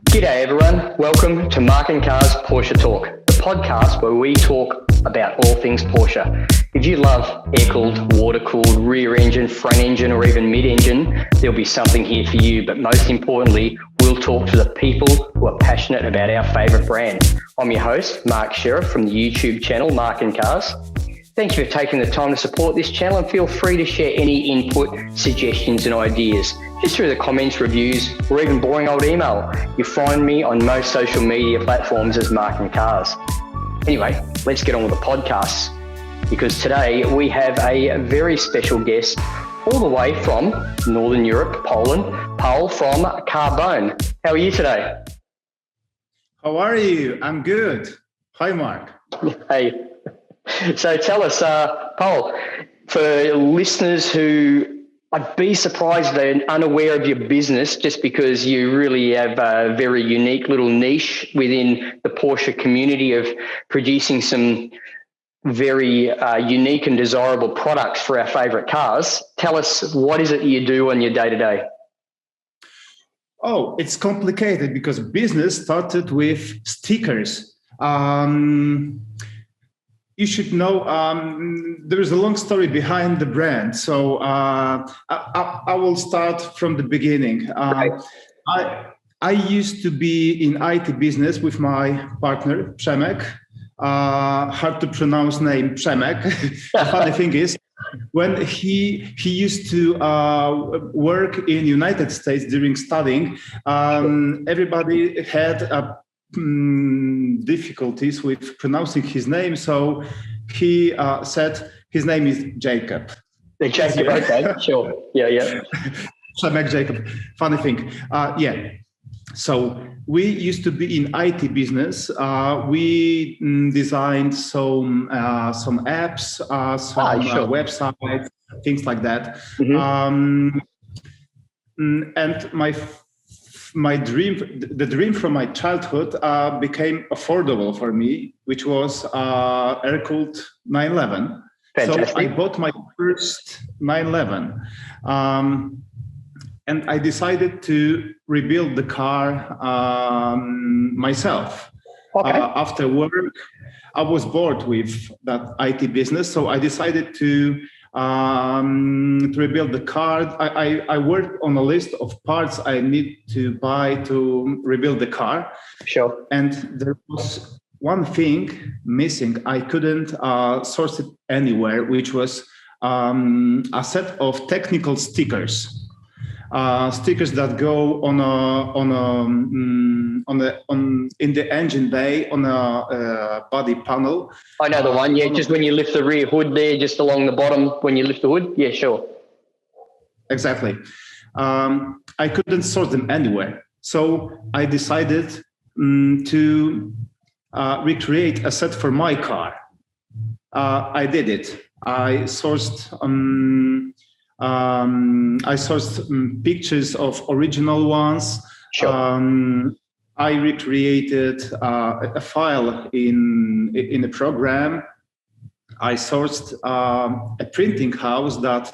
G'day everyone, welcome to Marc and Car's Porsche Talk, the podcast where we talk about all things Porsche. If you love air-cooled, water-cooled, rear engine, front engine or even mid-engine, there'll be something here for you, but most importantly, we'll talk to the people who are passionate about our favourite brand. I'm your host, Marc Sheriff from the YouTube channel Marc and Cars. Thank you for taking the time to support this channel and feel free to share any input, suggestions and ideas just through the comments, reviews or even boring old email. You'll find me on most social media platforms as Marc and Cars. Anyway, let's get on with the podcasts because today we have a very special guest all the way from Northern Europe, Poland, Pawel from Car-Bone. How are you today? How are you? I'm good. Hi, Marc. Hey. So tell us, Pawel, for listeners who I'd be surprised they're unaware of your business just because you really have a very unique little niche within the Porsche community of producing some very unique and desirable products for our favourite cars. Tell us, what is it you do on your day-to-day? Oh, it's complicated because business started with stickers. You should know there is a long story behind the brand. So I will start from the beginning. I used to be in IT business with my partner, Przemek. Hard to pronounce name, Przemek. The funny thing is, when he used to work in United States during studying, everybody had difficulties with pronouncing his name, so he said his name is Jacob. Jacob, okay, sure. Yeah. Przemek Jacob. Funny thing. So we used to be in IT business. We designed some apps, websites, things like that. Mm-hmm. And my dream, the dream from my childhood became affordable for me, which was Air Cooled 911. Fantastic. So I bought my first 911. And I decided to rebuild the car myself. Okay. After work, I was bored with that IT business, so I decided to rebuild the car. I worked on a list of parts I need to buy to rebuild the car. Sure. And there was one thing missing. I couldn't source it anywhere, which was a set of technical stickers. Stickers that go in the engine bay on a body panel. I know the one, yeah, just when you lift the rear hood there, just along the bottom when you lift the hood. Yeah, sure. Exactly. I couldn't source them anywhere. So I decided to recreate a set for my car. I did it. I sourced pictures of original ones. Sure. I recreated a file in a program. I sourced a printing house that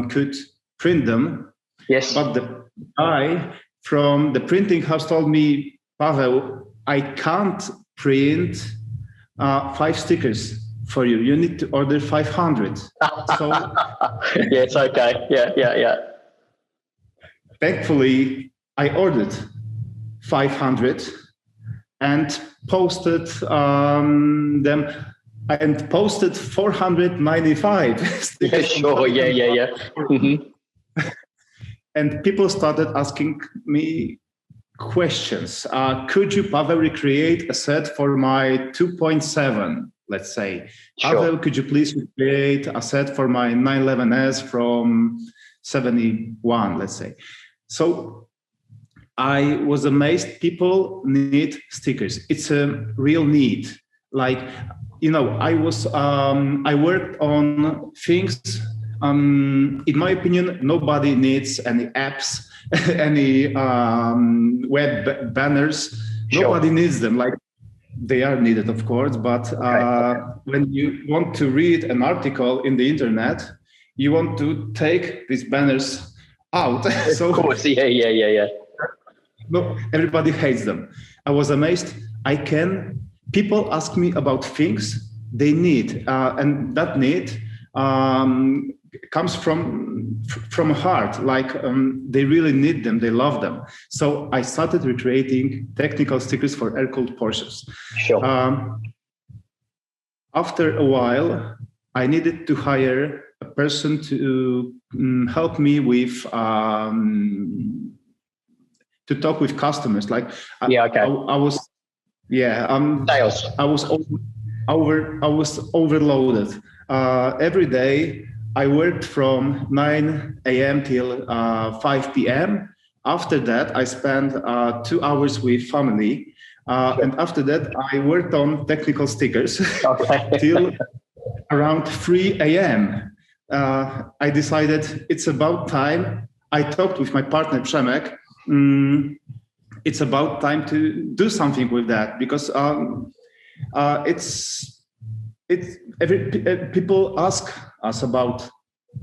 could print them. Yes. But the guy from the printing house told me, Pawel, I can't print 5 stickers for you. You need to order 500. So yeah, it's okay. Yeah. Thankfully, I ordered 500 and posted them and posted 495. Yeah, sure. Yeah. Mm-hmm. And people started asking me questions. Could you, Pawel, recreate a set for my 2.7? Let's say, sure. Pawel, could you please create a set for my 911S from 71, let's say. So I was amazed. People need stickers. It's a real need. Like, I worked on things. In my opinion, nobody needs any apps, any web banners. Sure. Nobody needs them. Like, they are needed, of course, but when you want to read an article in the internet, you want to take these banners out. So, of course, yeah. no, everybody hates them. I was amazed. People ask me about things they need, and that need comes from heart, like they really need them, they love them. So I started recreating technical stickers for Air Cooled Porsches. Sure. After a while, I needed to hire a person to help me with to talk with customers. Like I was Sales. I was overloaded. Every day I worked from 9 a.m. till 5 p.m. After that, I spent 2 hours with family. And after that, I worked on technical stickers till around 3 a.m. I decided it's about time. I talked with my partner, Przemek. It's about time to do something with that, because people ask us about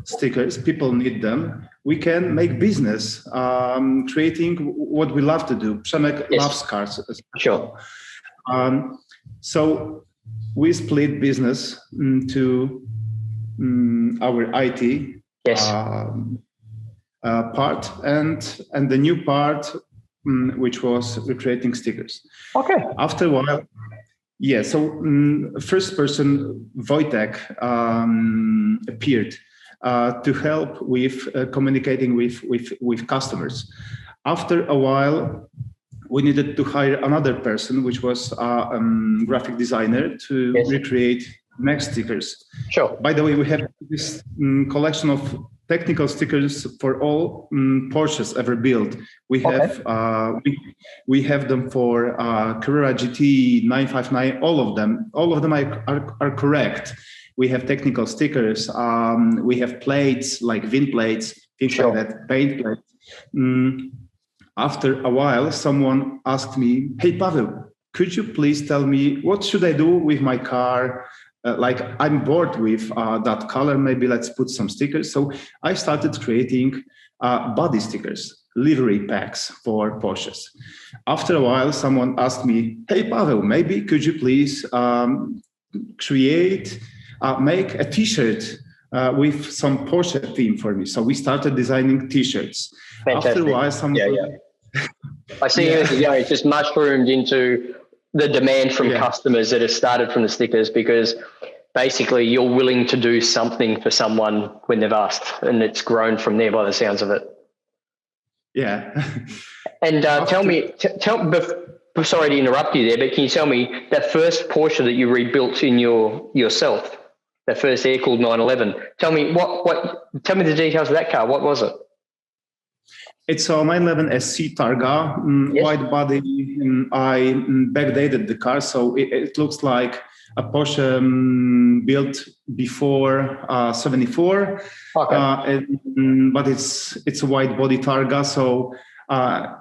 stickers. People need them. We can make business creating what we love to do. Przemek loves cars. Sure. So we split business to our IT part and the new part, which was recreating stickers. Okay. After a while, so first person, Wojtek, appeared to help with communicating with customers. After a while, we needed to hire another person, which was a graphic designer, to recreate next stickers. Sure. By the way, we have this collection of technical stickers for all Porsches ever built. We have we have them for Carrera GT 959. All of them are correct. We have technical stickers. We have plates like VIN plates, things like that, paint plates. After a while, someone asked me, "Hey, Pavel, could you please tell me what should I do with my car? Like I'm bored with that color. Maybe let's put some stickers." So I started creating body stickers, livery packs for Porsches. After a while, someone asked me, "Hey, Pavel, maybe could you please make a T-shirt with some Porsche theme for me?" So we started designing T-shirts. Fantastic. After a while, I see it just mushroomed into the demand from customers that have started from the stickers, because basically you're willing to do something for someone when they've asked, and it's grown from there by the sounds of it. Yeah. And sorry to interrupt you there, but can you tell me that first Porsche that you rebuilt in yourself, that first Air Cooled 911? Tell me tell me the details of that car. What was it? It's a 911 SC Targa, wide body. I backdated the car, so it looks like a Porsche built before 74. Okay. But it's a wide body Targa, so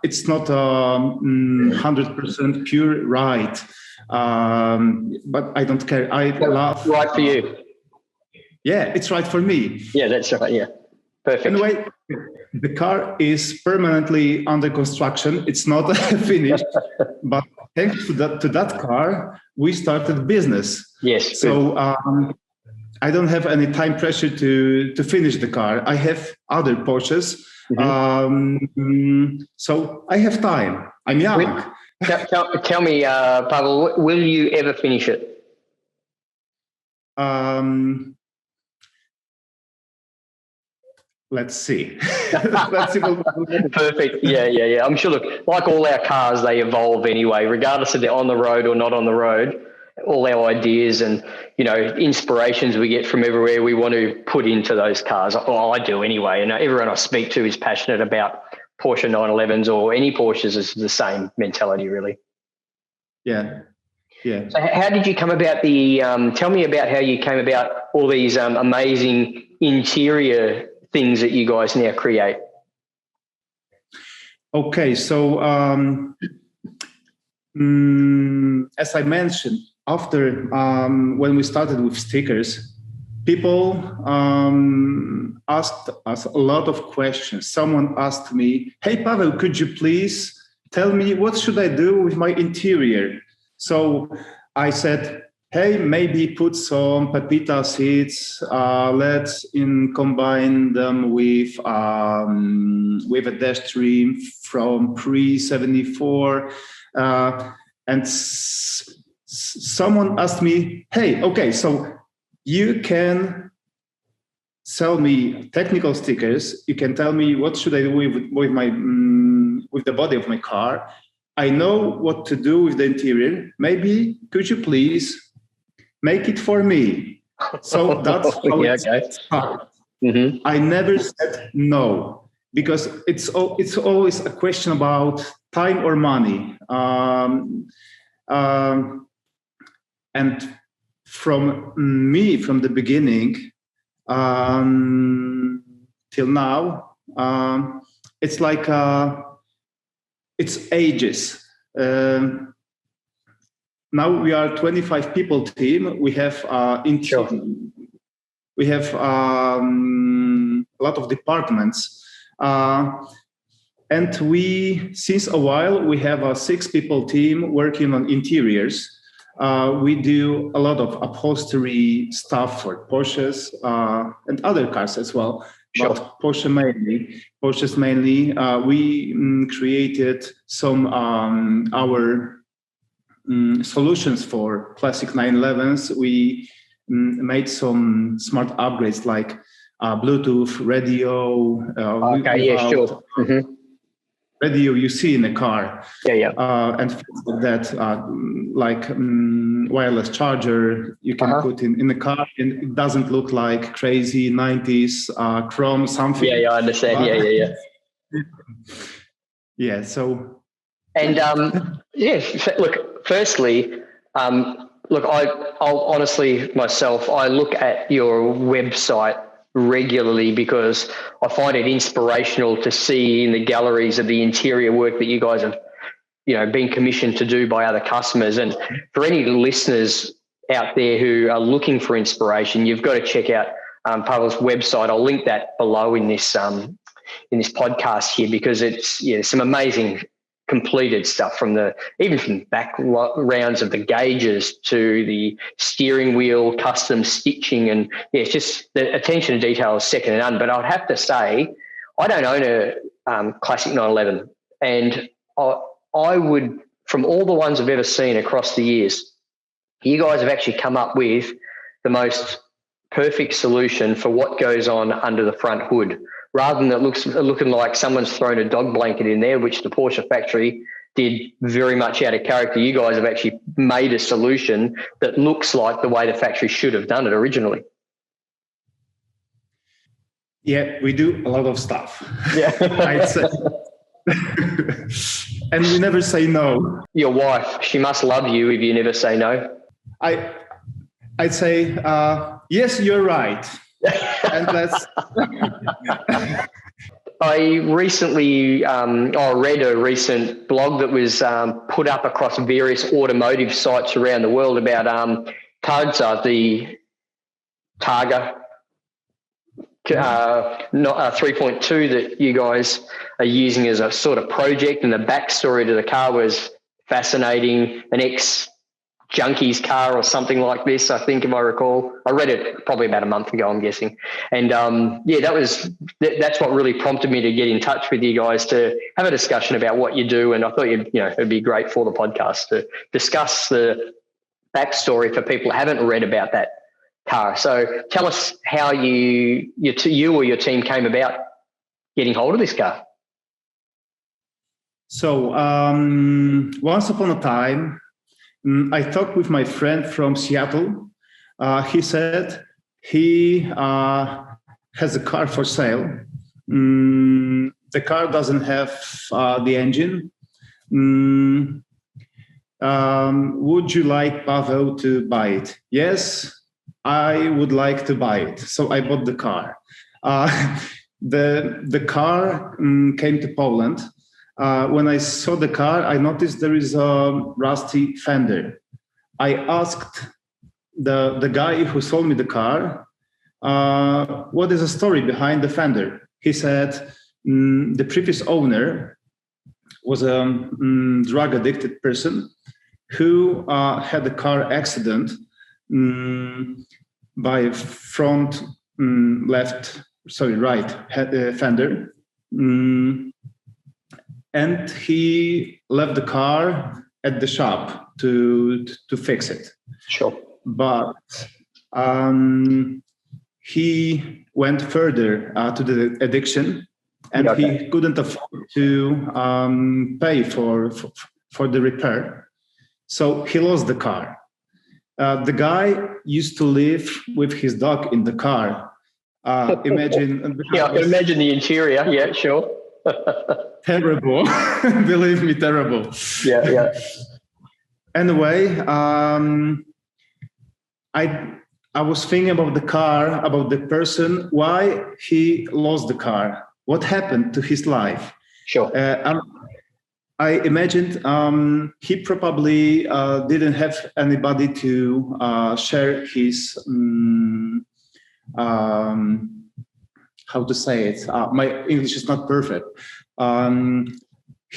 it's not 100% pure right. But I don't care. I love right for you. Yeah, it's right for me. Yeah, that's right. Yeah, perfect. Anyway, the car is permanently under construction. It's not finished, but thanks to that car, we started business. Yes. So I don't have any time pressure to finish the car. I have other Porsches, so I have time. I'm young. Tell me, Pavel, will you ever finish it? Let's see. Perfect. Yeah. I'm sure, look, like all our cars, they evolve anyway, regardless if they're on the road or not on the road. All our ideas and, inspirations we get from everywhere, we want to put into those cars. Well, I do anyway. And everyone I speak to is passionate about Porsche 911s or any Porsches. Is the same mentality, really. Yeah. Yeah. So how did you come about tell me about how you came about all these amazing interior things that you guys now create? Okay, so as I mentioned, after when we started with stickers, people asked us a lot of questions. Someone asked me, "Hey, Pavel, could you please tell me what should I do with my interior. So I said, hey, maybe put some pepita seeds. Let's combine them with a dash trim from pre-74. And someone asked me, hey, okay, so you can sell me technical stickers. You can tell me what should I do with my with the body of my car. I know what to do with the interior. Maybe could you please make it for me? So that's how it started. Mm-hmm. I never said no, because it's always a question about time or money. And from me, from the beginning till now, it's like it's ages. Now we are 25 people team. We have we have a lot of departments, and we since a while we have a 6 people team working on interiors. We do a lot of upholstery stuff for Porsches and other cars as well. Sure. But Porsches mainly. We created some our solutions for classic 911s. We made some smart upgrades like Bluetooth radio. Sure. Mm-hmm. Radio you see in a car. And that like wireless charger you can put in the car, and it doesn't look like crazy 90s chrome something. I understand. Yeah, so and look, firstly, I'll honestly myself, I look at your website regularly because I find it inspirational to see in the galleries of the interior work that you guys have, been commissioned to do by other customers. And for any listeners out there who are looking for inspiration, you've got to check out Pawel's website. I'll link that below in this podcast here, because it's some amazing completed stuff from backgrounds of the gauges to the steering wheel, custom stitching, and it's just the attention to detail is second to none. But I'd have to say, I don't own a classic 911, and I would, from all the ones I've ever seen across the years, you guys have actually come up with the most perfect solution for what goes on under the front hood. Rather than looking like someone's thrown a dog blanket in there, which the Porsche factory did very much out of character, you guys have actually made a solution that looks like the way the factory should have done it originally. Yeah, we do a lot of stuff. Yeah. I'd say. And we never say no. Your wife, she must love you if you never say no. I'd say, yes, you're right. And that's I recently read a recent blog that was put up across various automotive sites around the world about Targa, the Targa 3.2 that you guys are using as a sort of project, and the backstory to the car was fascinating. An ex-junkie's car or something like this, I think, if I recall. I read it probably about a month ago, I'm guessing. And that's what really prompted me to get in touch with you guys to have a discussion about what you do. And I thought it'd be great for the podcast to discuss the backstory for people who haven't read about that car. So tell us how you or your team came about getting hold of this car. So once upon a time, I talked with my friend from Seattle. He said he has a car for sale. The car doesn't have the engine. Would you like Pawel to buy it? Yes, I would like to buy it. So I bought the car. The car came to Poland. When I saw the car, I noticed there is a rusty fender. I asked the guy who sold me the car, what is the story behind the fender? He said the previous owner was a drug addicted person who had a car accident by front right fender, and he left the car at the shop to fix it. Sure. But he went further to the addiction, and he couldn't afford to pay for the repair. So he lost the car. The guy used to live with his dog in the car. Imagine. Yeah, I can imagine the interior. Yeah, sure. Terrible. Believe me, terrible. Yeah. Anyway, I was thinking about the car, about the person, why he lost the car, what happened to his life. Sure. I imagined he probably didn't have anybody to share his, how to say it? My English is not perfect.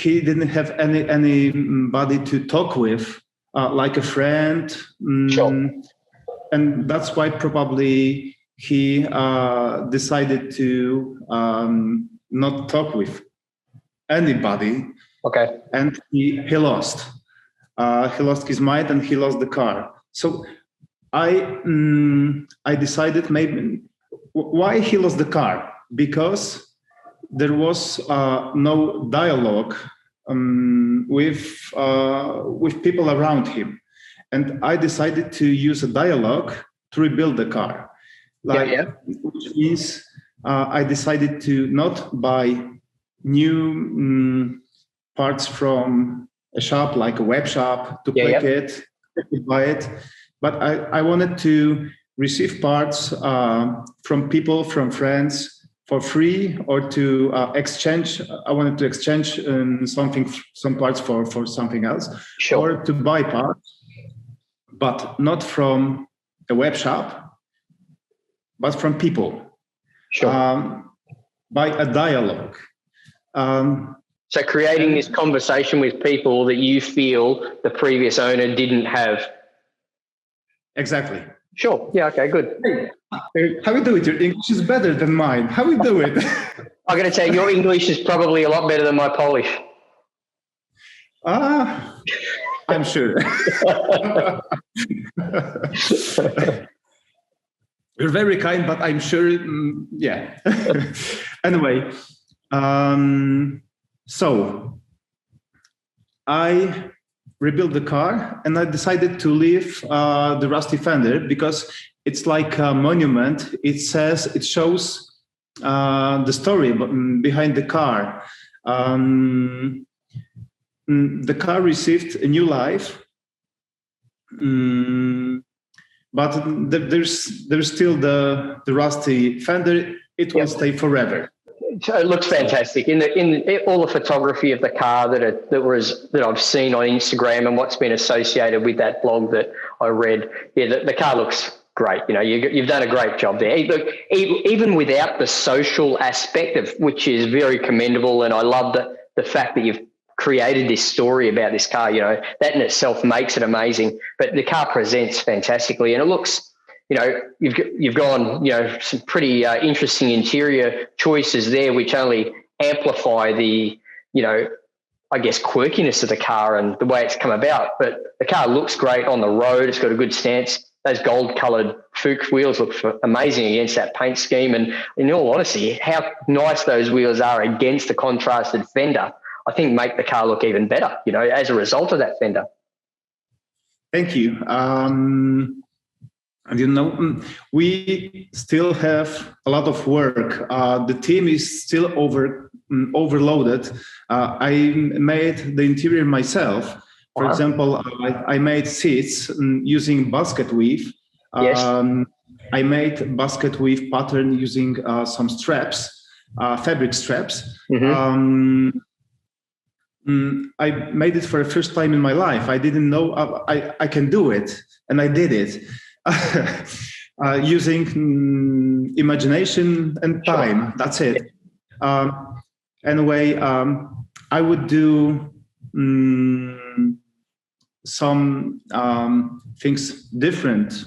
He didn't have anybody to talk with, like a friend. Sure. And that's why probably he decided to not talk with anybody. Okay. And he lost. He lost his mind and he lost the car. So I decided maybe why he lost the car, because there was no dialogue with people around him. And I decided to use a dialogue to rebuild the car. Which means I decided to not buy new parts from a shop like a web shop to click it, to buy it. But I wanted to receive parts from people, from friends for free, or to exchange. I wanted to exchange some parts for something else, or to buy parts. But not from a web shop, but from people. Sure. By a dialogue. So creating this conversation with people that you feel the previous owner didn't have. Exactly. Sure. Yeah. Okay. Good. Hey, how you do it? Your English is better than mine. How you do it? I'm going to tell you, your English is probably a lot better than my Polish. I'm sure. You're very kind, but I'm sure. Yeah. Anyway, so I rebuilt the car and I decided to leave the rusty fender because it's like a monument. It shows the story behind the car. The car received a new life, but there's still the rusty fender. It will stay forever. So it looks fantastic in all the photography of the car that I've seen on Instagram and what's been associated with that blog that I read. Yeah, the car looks great. You know, you've done a great job there. Look, even without the social aspect of which is very commendable, and I love the fact that you've created this story about this car. You know, that in itself makes it amazing. But the car presents fantastically, and it looks. You know, you've gone, you know, some pretty interesting interior choices there, which only amplify the, you know, I guess quirkiness of the car and the way it's come about. But the car looks great on the road. It's got a good stance. Those gold-coloured Fuchs wheels look amazing against that paint scheme. And in all honesty, how nice those wheels are against the contrasted fender, I think make the car look even better, you know, as a result of that fender. Thank you. And you know, we still have a lot of work. The team is still overloaded. I made the interior myself. For example, I made seats using basket weave. Yes. I made basket weave pattern using some straps, fabric straps. Mm-hmm. I made it for the first time in my life. I didn't know I can do it, and I did it. Using imagination and time. That's it. Anyway, I would do some things different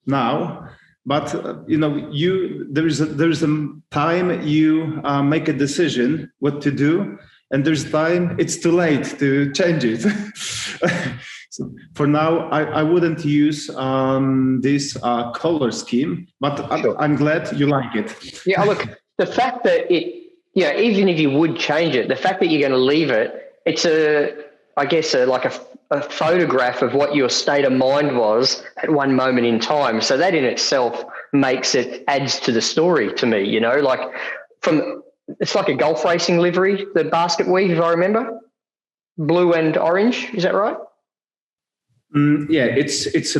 now. But there is a time you make a decision what to do, and there's time it's too late to change it. So for now, I wouldn't use this color scheme, but Sure. I'm glad you like it. Yeah, look, the fact that even if you would change it, the fact that you're going to leave it, it's a photograph of what your state of mind was at one moment in time. So that in itself adds to the story to me, it's like a golf racing livery, the basket weave, if I remember, blue and orange. Is that right? Yeah, it's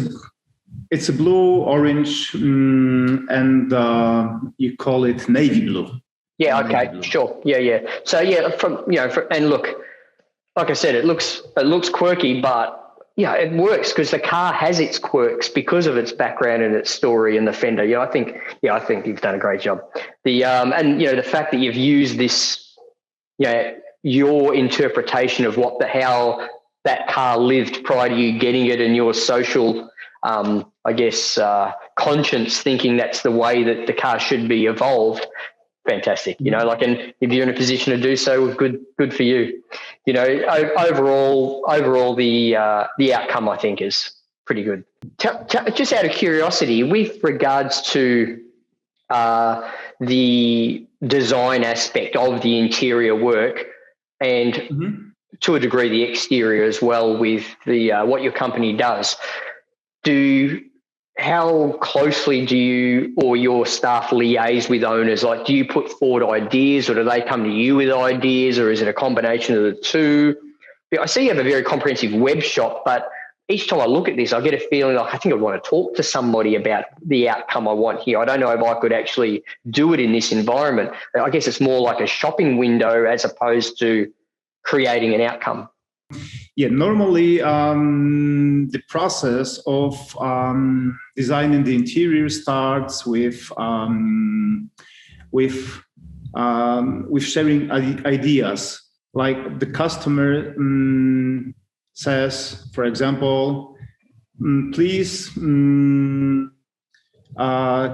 a blue, orange, and you call it navy blue. Yeah. Okay. Blue. Sure. Yeah. So yeah, and look, like I said, it looks quirky, but yeah, it works because the car has its quirks because of its background and its story and the fender. I think you've done a great job. The the fact that you've used this, your interpretation of how that car lived prior to you getting it, and your social, conscience thinking that's the way that the car should be evolved. Fantastic. And if you're in a position to do so, good for you. Overall the outcome I think is pretty good. Just out of curiosity, with regards to the design aspect of the interior work and to a degree the exterior as well, with the what your company does, how closely do you or your staff liaise with owners? Like, do you put forward ideas, or do they come to you with ideas, or is it a combination of the two? I see you have a very comprehensive web shop, but each time I look at this, I get a feeling like I think I want to talk to somebody about the outcome I want here. I don't know if I could actually do it in this environment. I guess it's more like a shopping window as opposed to creating an outcome. Yeah, normally the process of designing the interior starts with sharing ideas. Like the customer says, for example, please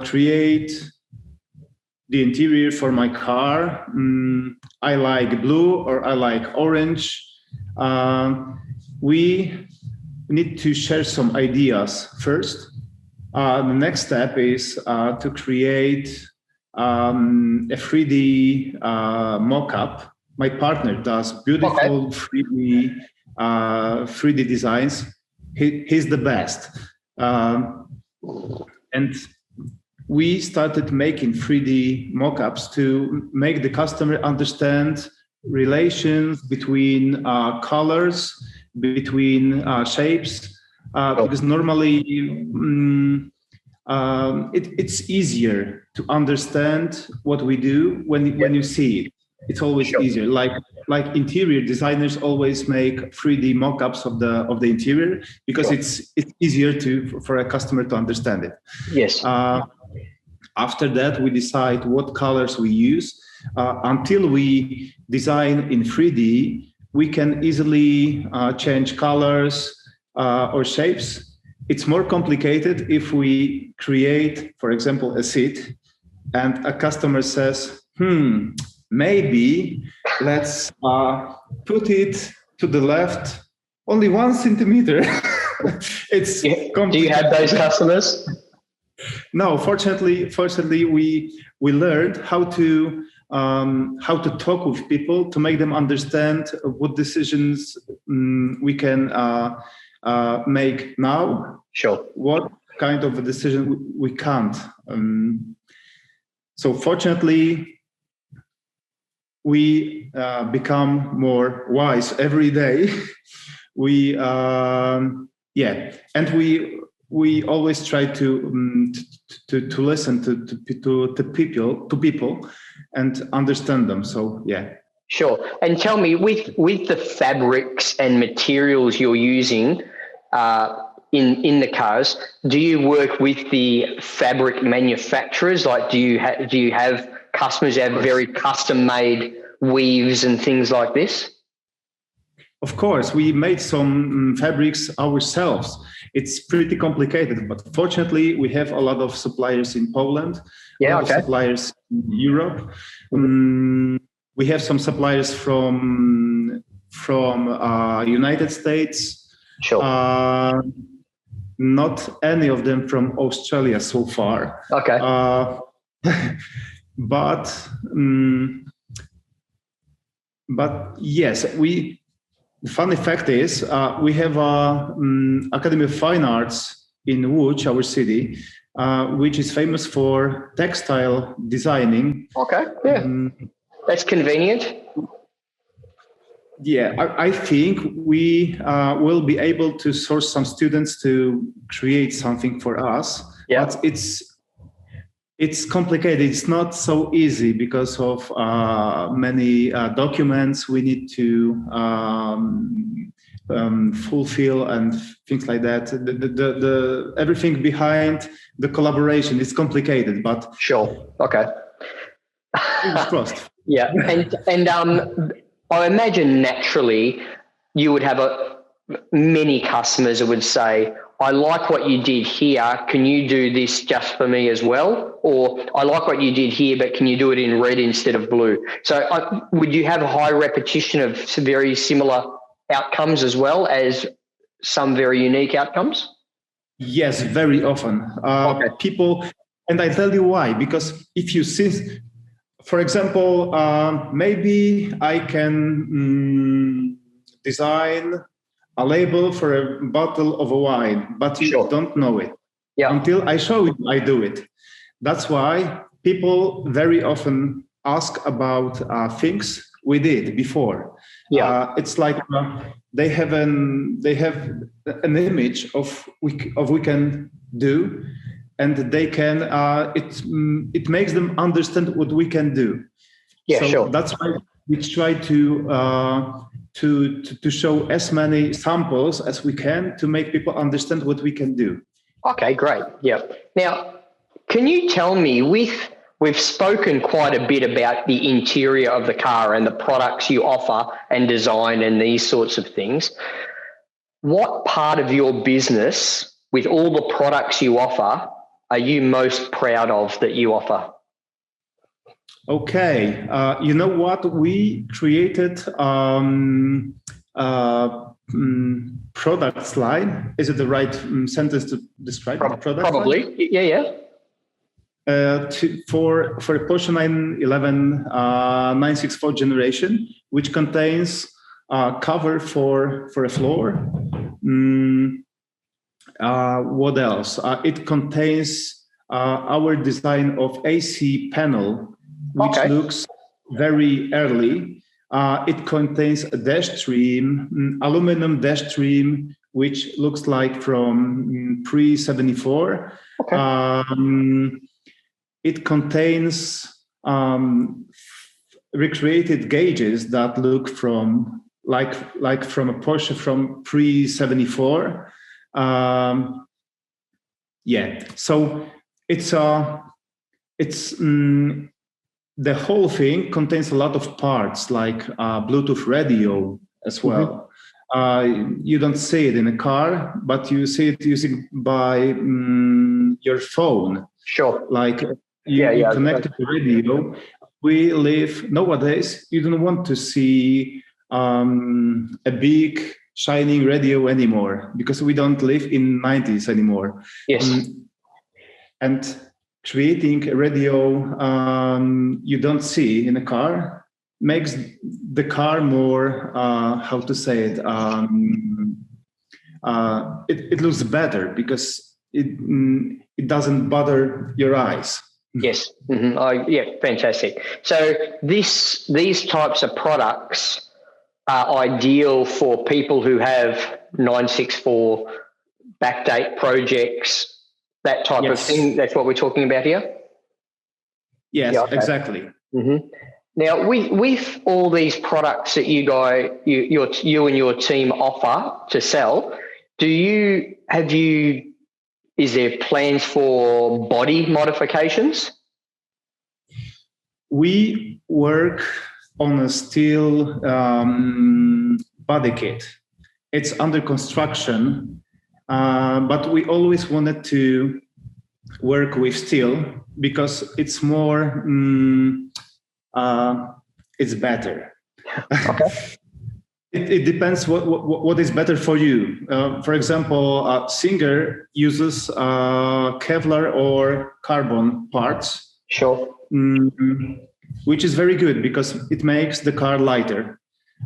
create the interior for my car. I like blue or I like orange. We need to share some ideas first. The next step is to create a 3D mock-up. My partner does beautiful 3D designs. He's the best. And we started making 3D mock-ups to make the customer understand relations between colors, between shapes, because normally it's easier to understand what we do when you see it. It's always easier. Like interior designers always make 3D mock-ups of the interior because it's easier for a customer to understand it. Yes. After that, we decide what colors we use. Until we design in 3D, we can easily change colors or shapes. It's more complicated if we create, for example, a seat and a customer says, maybe let's put it to the left only 1 centimeter. It's complicated. Do you have those customers? No, fortunately, we learned how to talk with people to make them understand what decisions we can make now. Sure. What kind of a decision we can't. So fortunately, we become more wise every day. And we always try to listen to people and understand them. So yeah. Sure. And tell me, with the fabrics and materials you're using in the cars, do you work with the fabric manufacturers? Like, do you have customers who have very custom made weaves and things like this? Of course, we made some fabrics ourselves. It's pretty complicated, but fortunately, we have a lot of suppliers in Poland, a lot of suppliers in Europe. We have some suppliers from United States. Sure. Not any of them from Australia so far. Okay. But yes, the funny fact is, we have a Academy of Fine Arts in Łódź, our city, which is famous for textile designing. Okay, yeah. That's convenient. Yeah, I think we will be able to source some students to create something for us. Yeah. But it's complicated. It's not so easy because of many documents we need to fulfill and things like that. The everything behind the collaboration is complicated, but sure. Okay. fingers crossed. Yeah, and I imagine naturally you would have many customers who would say, I like what you did here. Can you do this just for me as well? Or I like what you did here, but can you do it in red instead of blue? So would you have a high repetition of very similar outcomes as well as some very unique outcomes? Yes, very often. People, and I tell you why, because if you see, for example, maybe I can design a label for a bottle of a wine, but you don't know it. Yeah. Until I show you, I do it. That's why people very often ask about things we did before. Yeah. It's like they have an image of we can do, and they can it makes them understand what we can do. Yeah, so sure. That's why we try to show as many samples as we can to make people understand what we can do. Okay, great. Yeah. Now, can you tell me, we've spoken quite a bit about the interior of the car and the products you offer and design and these sorts of things. What part of your business, with all the products you offer, are you most proud of that you offer? Okay, you know what? We created products line. Is it the right sentence to describe the product? Probably, line? Yeah. For Porsche 911 964 generation, which contains cover for a floor. What else? It contains our design of AC panel, which looks very early. It contains a dash trim, aluminum dash trim, which looks like from pre-74. Okay. It contains recreated gauges that look from like from a Porsche from pre-74. So it's the whole thing contains a lot of parts, like Bluetooth radio as well. Mm-hmm. You don't see it in a car, but you see it using by your phone. Sure. Like you connect to the radio. We live nowadays. You don't want to see a big shining radio anymore because we don't live in 90s anymore. Yes. And creating a radio you don't see in a car makes the car more, how to say it, it looks better because it doesn't bother your eyes. Yes. Mm-hmm. Fantastic. So these types of products are ideal for people who have 964 backdate projects, that type of thing. That's what we're talking about here? Yes, exactly. Mm-hmm. Now, with all these products that you and your team offer to sell, is there plans for body modifications? We work on a steel body kit. It's under construction, but we always wanted to work with steel because it's more, it's better. Okay. It depends what is better for you. For example, Singer uses Kevlar or carbon parts. Sure. Which is very good because it makes the car lighter.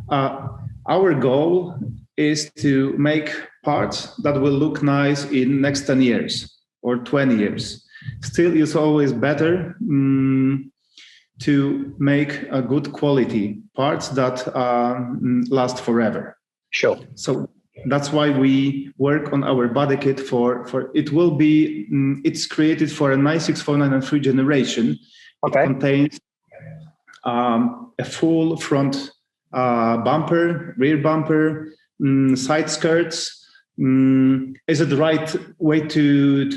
Our goal is to make parts that will look nice in next 10 years or 20 years. Still, it's always better to make a good quality parts that last forever. Sure. So that's why we work on our body kit for it will be, it's created for a 9649 generation. Okay. It contains a full front bumper, rear bumper, side skirts. Is it the right way to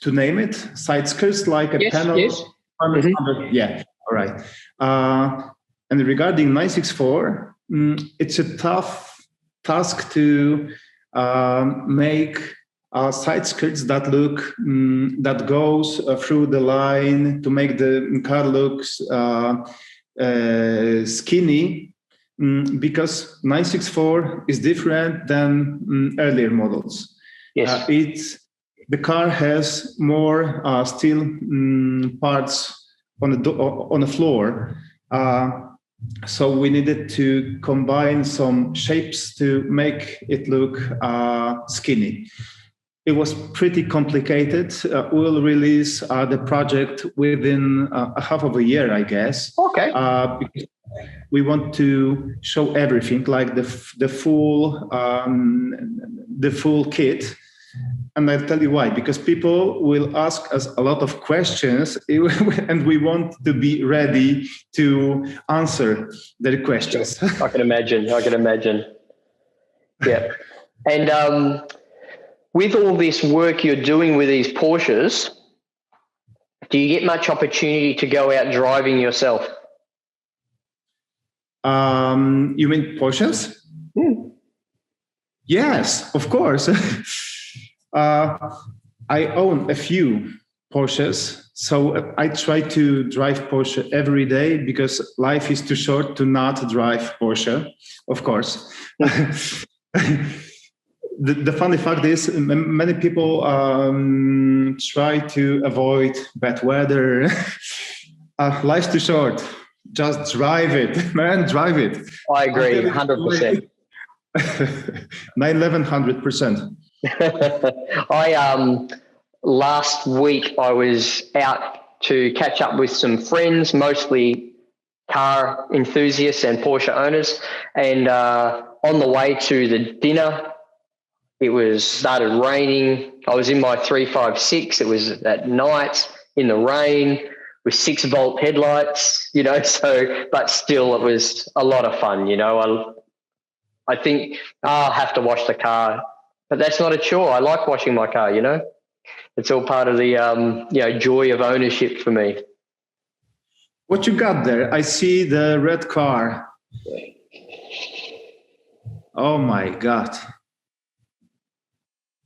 name it? Side skirts, like a panel? Yes. Mm-hmm. Yeah, all right. And regarding 964, it's a tough task to make side skirts that look that goes through the line to make the car looks skinny, because 964 is different than earlier models. Yes. The car has more steel parts on the floor, so we needed to combine some shapes to make it look skinny. It was pretty complicated. We'll release the project within a half of a year, I guess. Okay. Because we want to show everything, like the full kit. And I'll tell you why. Because people will ask us a lot of questions, and we want to be ready to answer their questions. I can imagine. Yeah. And with all this work you're doing with these Porsches, do you get much opportunity to go out driving yourself? You mean Porsches? Yes, of course. I own a few Porsches, so I try to drive Porsche every day because life is too short to not drive Porsche, of course. The funny fact is, many people try to avoid bad weather. Life's too short. Just drive it, man, drive it. I agree, 100%. 911, 100%. Last week I was out to catch up with some friends, mostly car enthusiasts and Porsche owners. And on the way to the dinner, it started raining. I was in my 356. It was at night in the rain with 6-volt headlights, but still it was a lot of fun. I think I'll have to wash the car, but that's not a chore. I like washing my car, It's all part of the, joy of ownership for me. What you got there? I see the red car. Oh my God.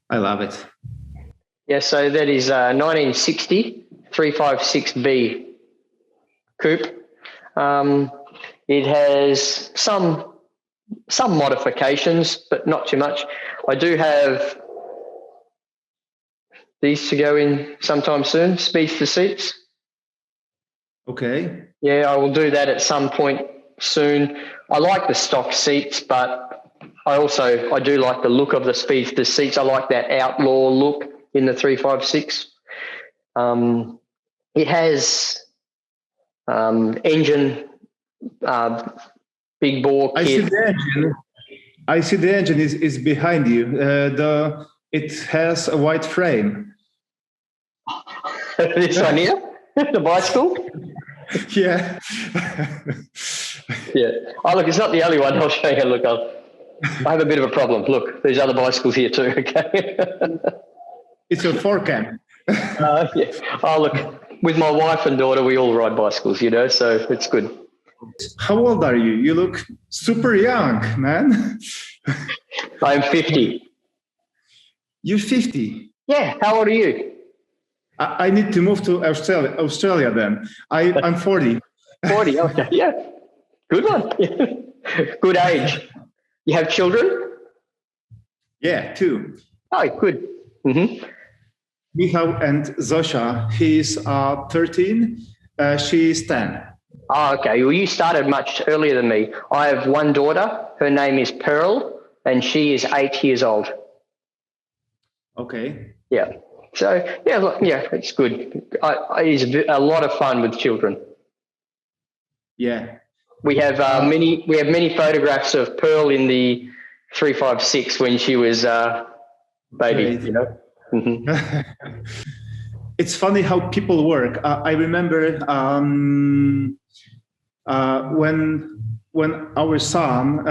I love it. Yeah, so that is 1960 356B coupe. It has some modifications, but not too much. I do have these to go in sometime soon, speedster seats. Okay. Yeah, I will do that at some point soon. I like the stock seats, but I do like the look of the speedster seats. I like that outlaw look in the 356. It has engine, big bore kit. I see the engine is behind you. It has a white frame. This one here, the bicycle. Yeah. Yeah. Oh, look, it's not the only one. I'll show you. Look, I have a bit of a problem. Look, there's other bicycles here too. Okay. It's your forecam. Yeah. Oh, look, with my wife and daughter, we all ride bicycles, so it's good. How old are you? You look super young, man. I'm 50. You're 50. Yeah. How old are you? I need to move to Australia then. I'm 40. 40. Okay. Yeah. Good one. Good age. You have children? Yeah, 2. Oh, good. Mm-hmm. Michał and Zosia. He's 13. She's 10. Oh, okay. Well, you started much earlier than me. I have one daughter. Her name is Pearl, and she is 8 years old. Okay. Yeah. So, yeah, look, yeah, it's good. It's a lot of fun with children. Yeah. We have many photographs of Pearl in the 356 when she was baby. Great. You know. Mm-hmm. It's funny how people work. I remember when our son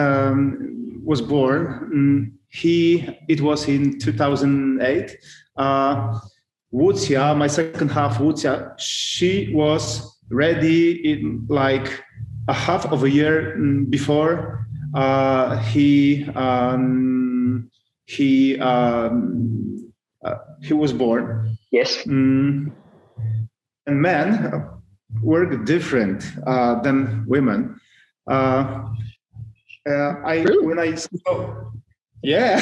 was born. It was in 2008. Wucia, my second half, Wucia, she was ready in like a half of a year before he was born. Yes. And men work different than women. Really? When I saw, yeah,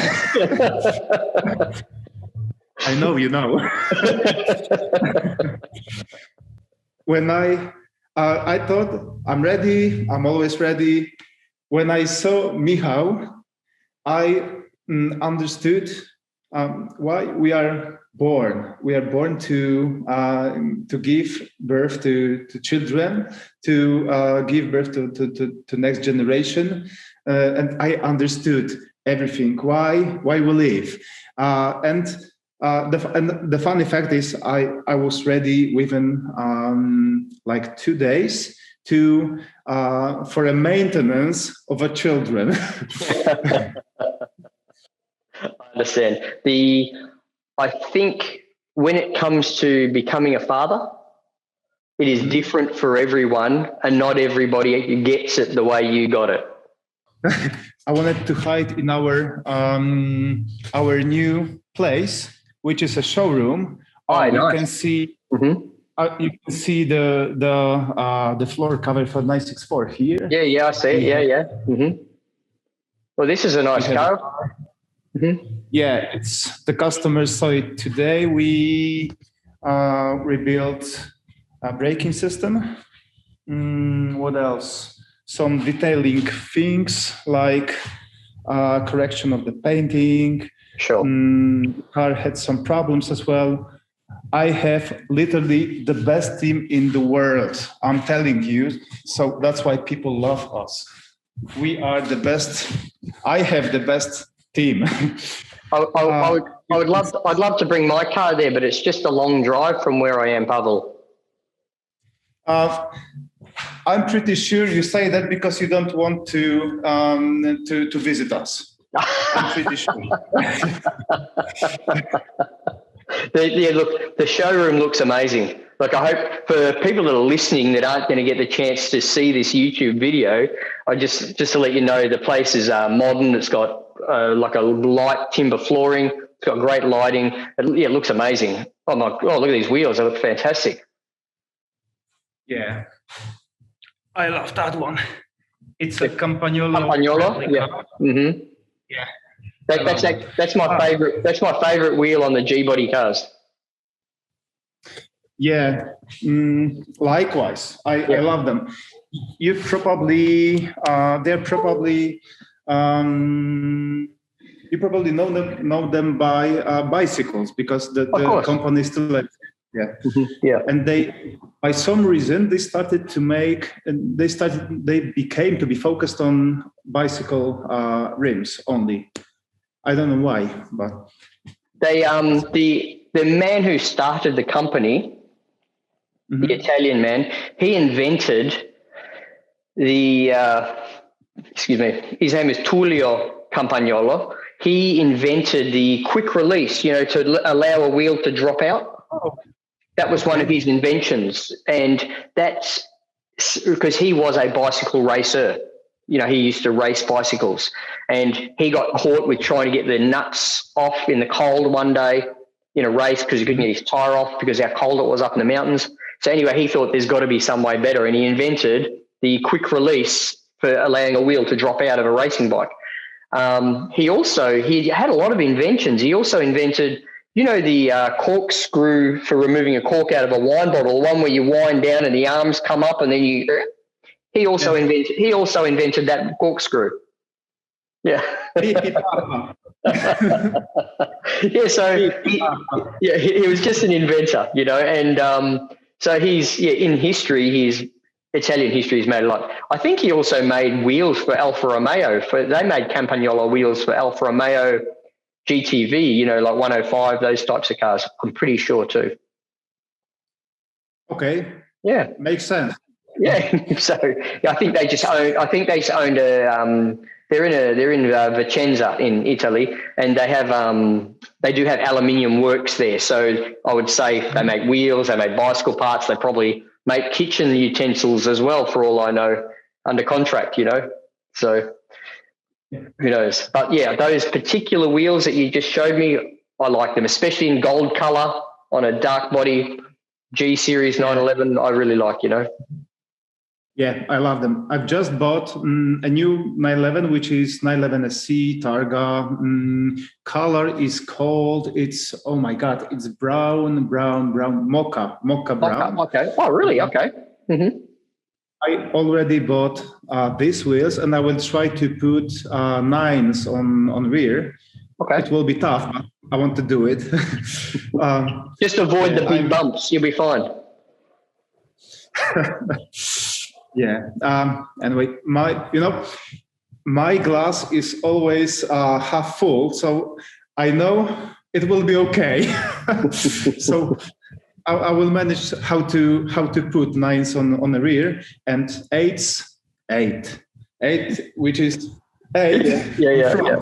I know you know. When I thought I'm ready, I'm always ready. When I saw Michał, I understood why we are born. We are born to give birth to children, to give birth to next generation, and I understood everything. Why we live, and the funny fact is, I was ready within like 2 days to for a maintenance of a children. I understand. I think when it comes to becoming a father, it is different for everyone, and not everybody gets it the way you got it. I wanted to hide in our new place, which is a showroom. Oh, You nice. can see. Mm-hmm. You can see the floor cover for 964 here. Yeah, I see it. Yeah. Mm-hmm. Well, this is a nice car. Mm-hmm. Yeah, it's the customers saw it today. We rebuilt a braking system. What else? Some detailing things like correction of the painting. Sure. Car had some problems as well. I have literally the best team in the world. I'm telling you. So that's why people love us. We are the best. I have the best team. I'd love to bring my car there, but it's just a long drive from where I am, Pawel. I'm pretty sure you say that because you don't want to visit us. I'm pretty sure. Look, the showroom looks amazing. Like, I hope for people that are listening that aren't going to get the chance to see this YouTube video, I just to let you know, the place is modern. It's got like a light timber flooring. It's got great lighting. It looks amazing. Oh my God, look at these wheels. They look fantastic. Yeah. I love that one. It's a Campagnolo. Yeah. Mm-hmm. Yeah. That's my favorite. That's my favorite wheel on the G-body cars. Yeah. Likewise, I love them. You probably they're probably you probably know them by bicycles, because the company is still like. Yeah. Mm-hmm. Yeah. And they, by some reason, they became to be focused on bicycle rims only. I don't know why, but they the man who started the company, the Italian man, he invented the excuse me, his name is Tullio Campagnolo. He invented the quick release, to allow a wheel to drop out. Oh. That was one of his inventions, and that's because he was a bicycle racer. You know, he used to race bicycles, and he got caught with trying to get the nuts off in the cold one day in a race because he couldn't get his tire off because how cold it was up in the mountains. So anyway, he thought there's got to be some way better, and he invented the quick release for allowing a wheel to drop out of a racing bike. He had a lot of inventions. He also invented, you know, the corkscrew for removing a cork out of a wine bottle, the one where you wind down and the arms come up, and then he also invented that corkscrew. Yeah. Yeah. So he was just an inventor, you know, and so in history, Italian history has made a lot. I think he also made wheels for Alfa Romeo. They made Campagnolo wheels for Alfa Romeo GTV, you know, like 105, those types of cars. I'm pretty sure too. Okay. Yeah. Makes sense. Yeah. So I think they just owned a. They're in Vicenza in Italy, and they do have aluminium works there. So I would say they make wheels, they make bicycle parts, they probably make kitchen utensils as well, for all I know, under contract, you know. So who knows? But yeah, those particular wheels that you just showed me, I like them, especially in gold color on a dark body G Series 911. I really like, you know. Yeah, I love them. I've just bought a new 911, which is 911 SC Targa. Color is called, it's, oh my God, it's brown, mocha brown. Okay. Oh, really? Okay. Mm-hmm. I already bought these wheels, and I will try to put 9s on rear. Okay. It will be tough, but I want to do it. Just avoid the big bumps. You'll be fine. Yeah. Anyway, my glass is always half full, so I know it will be okay. So I will manage how to put 9s on the rear and 8s, 8, which is 8. Yeah.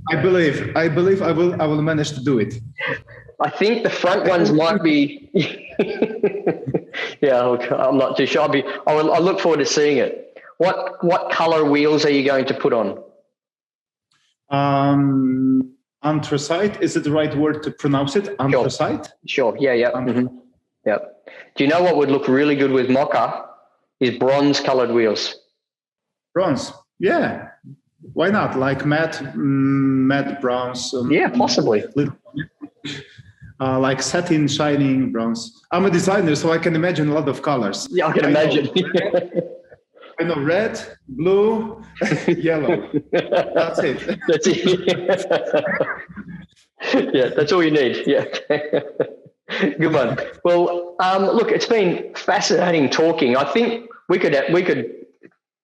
I believe I will manage to do it. I think the front ones might be. Yeah, I'm not too sure. I look forward to seeing it. What color wheels are you going to put on? Anthracite. Is it the right word to pronounce it? Anthracite. Sure. Yeah. Mm-hmm. Yeah. Do you know what would look really good with Mocha? Is bronze-colored wheels. Bronze. Yeah. Why not? Like matte bronze. Yeah, possibly. Like satin shining bronze. I'm a designer, so I can imagine a lot of colors. Yeah, I can imagine. I know red, blue, yellow. That's it. That's it. Yeah, that's all you need. Yeah. Good one. Well, look, it's been fascinating talking. I think we could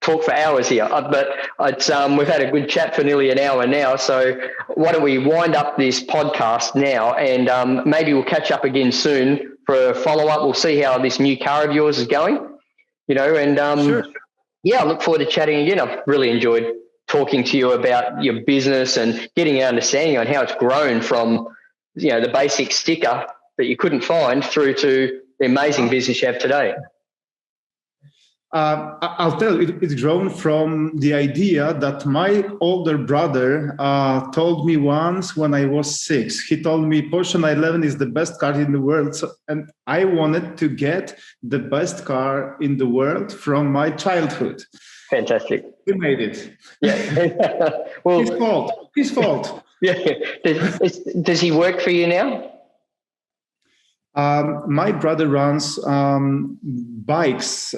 talk for hours here, but we've had a good chat for nearly an hour now. So why don't we wind up this podcast now, and maybe we'll catch up again soon for a follow-up. We'll see how this new car of yours is going, you know, and sure. Yeah, I look forward to chatting again. I've really enjoyed talking to you about your business and getting an understanding on how it's grown from, you know, the basic sticker that you couldn't find through to the amazing business you have today. I'll tell you, it's grown from the idea that my older brother told me once when I was 6. He told me Porsche 911 is the best car in the world. And I wanted to get the best car in the world from my childhood. Fantastic. We made it. Yeah. Well, His fault. Yeah. Does he work for you now? My brother runs bikes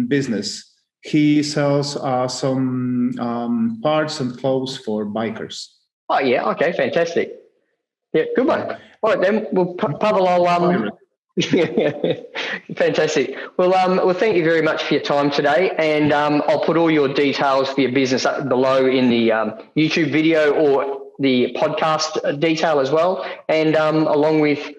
business. He sells some parts and clothes for bikers. Oh, yeah. Okay, fantastic. Yeah, good one. All right, then. Well, Pawel, I'll... Fantastic. Well, thank you very much for your time today, and I'll put all your details for your business up below in the YouTube video or the podcast detail as well, and along with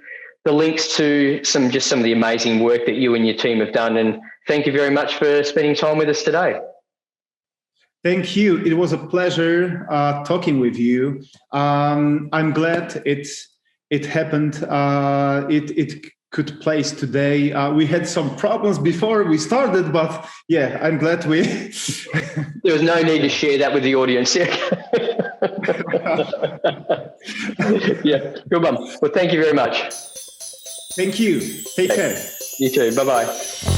the links to some of the amazing work that you and your team have done. And thank you very much for spending time with us today. Thank you. It was a pleasure talking with you. I'm glad it happened. It could place today. We had some problems before we started, but yeah, I'm glad we. There was no need to share that with the audience. Yeah, yeah, good one. Well, thank you very much. Thank you. Take care. You too. Bye-bye.